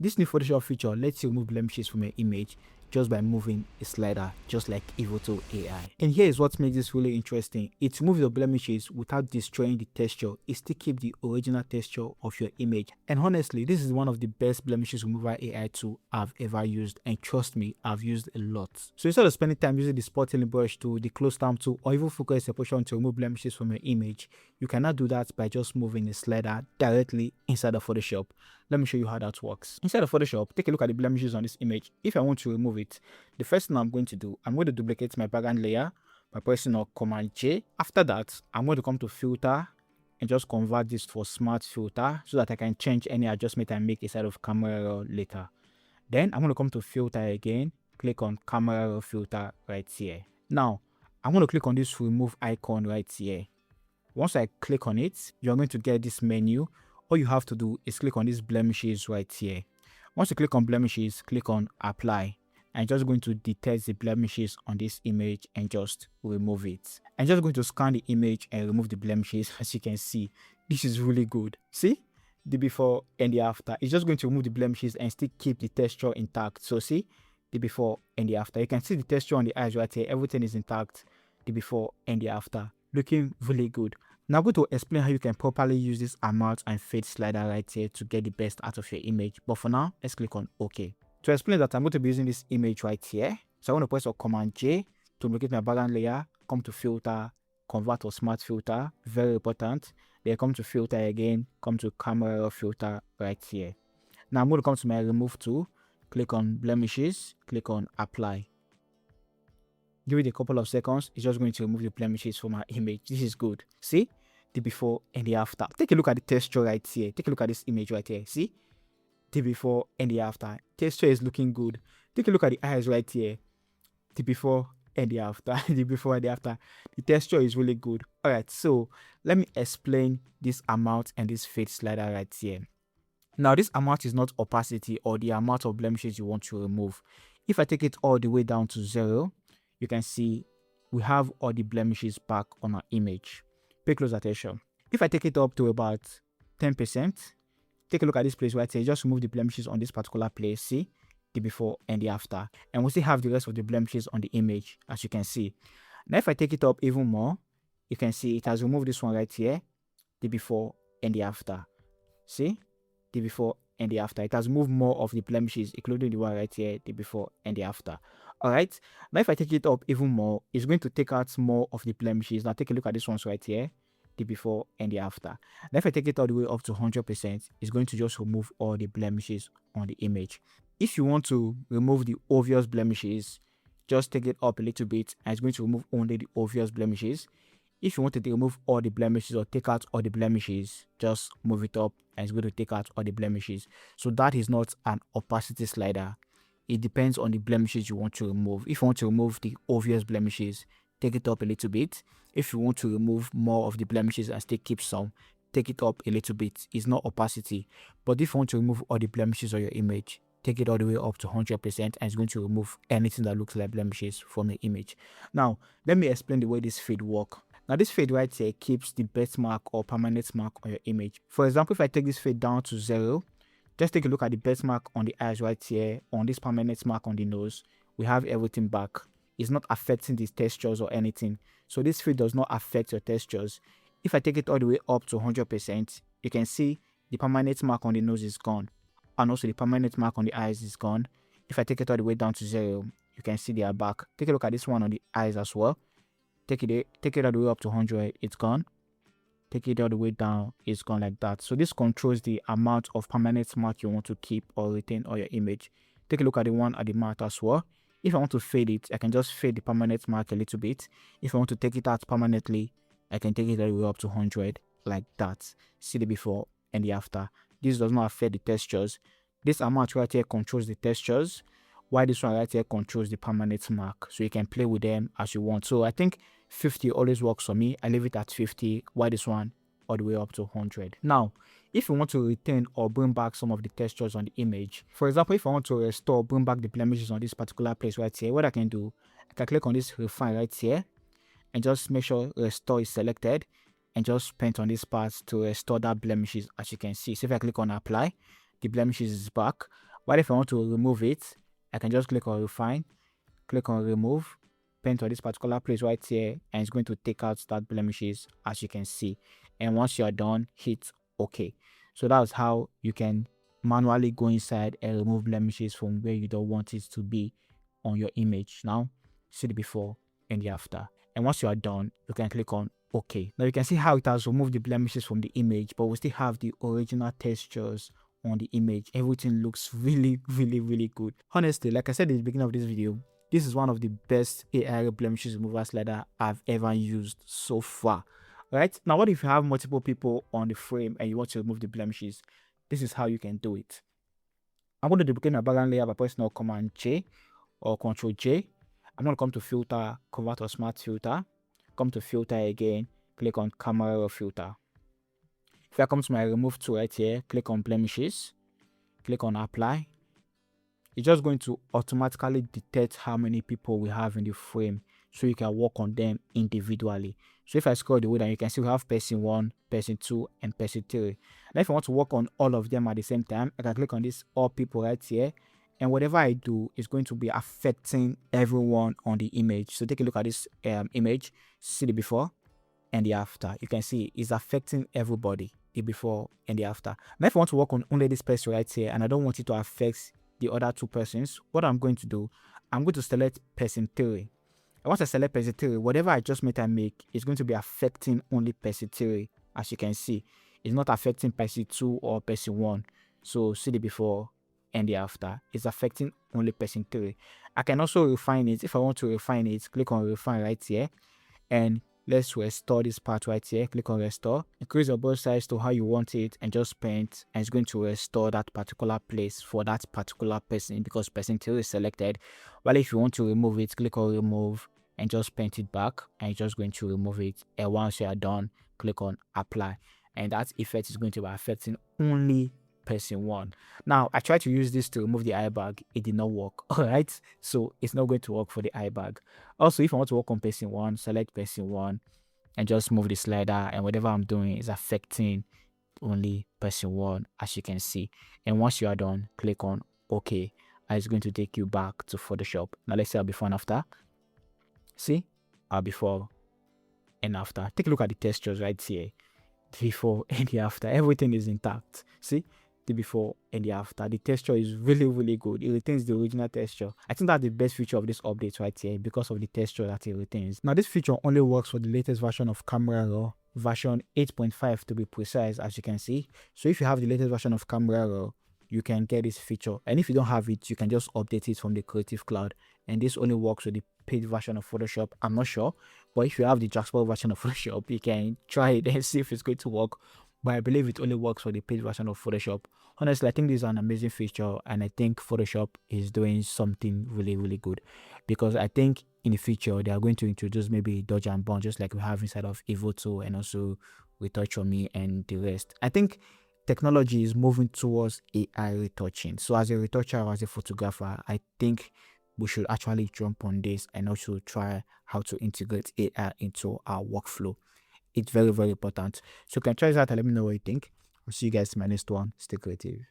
This new Photoshop feature lets you remove blemishes from your image just by moving a slider, just like Evoto AI. And here is what makes this really interesting. It removes the blemishes without destroying the texture. It still keeps the original texture of your image. And honestly, this is one of the best blemishes remover AI tool I've ever used. And trust me, I've used a lot. So instead of spending time using the spot healing brush tool, the close stamp tool, or even focus separation to remove blemishes from your image, you cannot do that by just moving the slider directly inside of Photoshop. Let me show you how that works. Inside of Photoshop, take a look at the blemishes on this image. If I want to remove it, the first thing I'm going to do, I'm going to duplicate my background layer by pressing on Command J. After that, I'm going to come to Filter and just convert this to a smart filter so that I can change any adjustment I make inside of camera raw later. Then I'm going to come to Filter again, click on camera raw filter right here. Now, I'm going to click on this remove icon right here. Once I click on it, you're going to get this menu. All you have to do is click on these blemishes right here. Once you click on blemishes, click on apply. I'm just going to detect the blemishes on this image and just remove it. I'm just going to scan the image and remove the blemishes. As you can see, this is really good. See? The before and the after. It's just going to remove the blemishes and still keep the texture intact. So see? The before and the after. You can see the texture on the eyes right here. Everything is intact. The before and the after. Looking really good. Now I'm going to explain how you can properly use this amount and fade slider right here to get the best out of your image. But for now, let's click on OK. To explain that, I'm going to be using this image right here. So I want to press on Command J to locate my background layer, come to Filter, convert to Smart Filter, very important. Then come to Filter again, come to Camera Raw Filter right here. Now I'm going to come to my Remove tool, click on Blemishes, click on Apply. Give it a couple of seconds, it's just going to remove the blemishes from our image. This is good. See? The before and the after. Take a look at the texture right here. Take a look at this image right here. See? The before and the after. Texture is looking good. Take a look at the eyes right here. The before and the after. The before and the after. The texture is really good. Alright, so let me explain this amount and this fade slider right here. Now, this amount is not opacity or the amount of blemishes you want to remove. If I take it all the way down to 0, you can see we have all the blemishes back on our image. Pay close attention. If I take it up to about 10%, take a look at this place right here. Just remove the blemishes on this particular place. See? The before and the after. And we still have the rest of the blemishes on the image, as you can see. Now, if I take it up even more, you can see it has removed this one right here. The before and the after. See? The before and the after. It has moved more of the blemishes, including the one right here, the before and the after. Alright, now if I take it up even more, it's going to take out more of the blemishes. Now take a look at this ones right here, the before and the after. Now if I take it all the way up to 100%, it's going to just remove all the blemishes on the image. If you want to remove the obvious blemishes, just take it up a little bit and it's going to remove only the obvious blemishes. If you wanted to remove all the blemishes or take out all the blemishes, just move it up and it's going to take out all the blemishes. So that is not an opacity slider. It depends on the blemishes you want to remove. If you want to remove the obvious blemishes, take it up a little bit. If you want to remove more of the blemishes and still keep some, take it up a little bit. It's not opacity. But if you want to remove all the blemishes on your image, take it all the way up to 100% and it's going to remove anything that looks like blemishes from the image. Now, let me explain the way this fade works. Now, this fade right here keeps the birthmark or permanent mark on your image. For example, if I take this fade down to 0, just take a look at the birthmark on the eyes right here, on this permanent mark on the nose. We have everything back. It's not affecting these textures or anything. So this fade does not affect your textures. If I take it all the way up to 100%, you can see the permanent mark on the nose is gone. And also the permanent mark on the eyes is gone. If I take it all the way down to 0, you can see they are back. Take a look at this one on the eyes as well. Take it all the way up to 100, it's gone. Take it all the way down, it's gone like that. So this controls the amount of permanent mark you want to keep or retain on your image. Take a look at the one at the mouth as well. If I want to fade it, I can just fade the permanent mark a little bit. If I want to take it out permanently, I can take it all the way up to 100 like that. See the before and the after. This does not affect the textures. This amount right here controls the textures, while this one right here controls the permanent mark. So you can play with them as you want. So I think 50 always works for me. I leave it at 50, while this one all the way up to 100. Now, if you want to retain or bring back some of the textures on the image, for example, if I want to restore, bring back the blemishes on this particular place right here, what I can do, I can click on this refine right here and just make sure restore is selected and just paint on this part to restore that blemishes, as you can see. So if I click on apply, the blemishes is back. What if I want to remove it? I can just click on refine, click on remove, paint on this particular place right here, and it's going to take out that blemishes, as you can see. And once you're done, hit OK. So that's how you can manually go inside and remove blemishes from where you don't want it to be on your image. Now, see the before and the after. And once you are done, you can click on OK. Now you can see how it has removed the blemishes from the image, but we still have the original textures on the image. Everything looks really, really, really good. Honestly, like I said in the beginning of this video, this is one of the best AI blemishes remover slider I've ever used so far. Right now, what if you have multiple people on the frame and you want to remove the blemishes? This is how you can do it. I'm going to duplicate my background layer by pressing Command J or Control J. I'm going to come to filter, convert to smart filter, come to filter again, click on camera raw filter. If I come to my remove tool right here, click on blemishes, click on apply. It's just going to automatically detect how many people we have in the frame so you can work on them individually. So if I scroll the way down, you can see we have person 1, person 2, and person 3. And if I want to work on all of them at the same time, I can click on this all people right here. And whatever I do is going to be affecting everyone on the image. So take a look at this image, see the before and the after. You can see it's affecting everybody, the before and the after. Now if I want to work on only this person right here and I don't want it to affect the other 2 persons, what I'm going to do, I'm going to select person 3. And once I select person 3, whatever adjustment I make is going to be affecting only person 3. As you can see, it's not affecting person 2 or person 1. So see the before and the after. It's affecting only person 3. I can also refine it. If I want to refine it, click on refine right here, and let's restore this part right here. Click on restore, increase your brush size to how you want it, and just paint, and it's going to restore that particular place for that particular person because person 3 is selected. While if you want to remove it, click on remove and just paint it back, and you're just going to remove it. And once you are done, click on apply, and that effect is going to be affecting only person 1. Now I tried to use this to remove the eye bag, it did not work. All right, so it's not going to work for the eye bag. Also, if I want to work on person 1, select person 1 and just move the slider, and whatever I'm doing is affecting only person 1, as you can see. And once you are done, click on OK, and it's going to take you back to Photoshop. Now let's see our before and after. See our before and after. Take a look at the textures right here. The before and the after, everything is intact. See the before and the after. The texture is really, really good. It retains the original texture. I think that's the best feature of this update right here because of the texture that it retains. Now this feature only works for the latest version of Camera Raw, version 8.5 to be precise, as you can see. So if you have the latest version of Camera Raw, you can get this feature, and if you don't have it, you can just update it from the Creative Cloud. And this only works with the paid version of Photoshop. I'm not sure, but if you have the Jackspot version of Photoshop, you can try it and see if it's going to work. But I believe it only works for the paid version of Photoshop. Honestly, I think this is an amazing feature, and I think Photoshop is doing something really, really good, because I think in the future they are going to introduce maybe dodge and burn, just like we have inside of Evo 2 and also retouching and the rest. I think technology is moving towards AI retouching. So as a retoucher or as a photographer, I think we should actually jump on this and also try how to integrate AI into our workflow. It's very, very important. So you can try that and let me know what you think. I'll see you guys in my next one. Stay creative.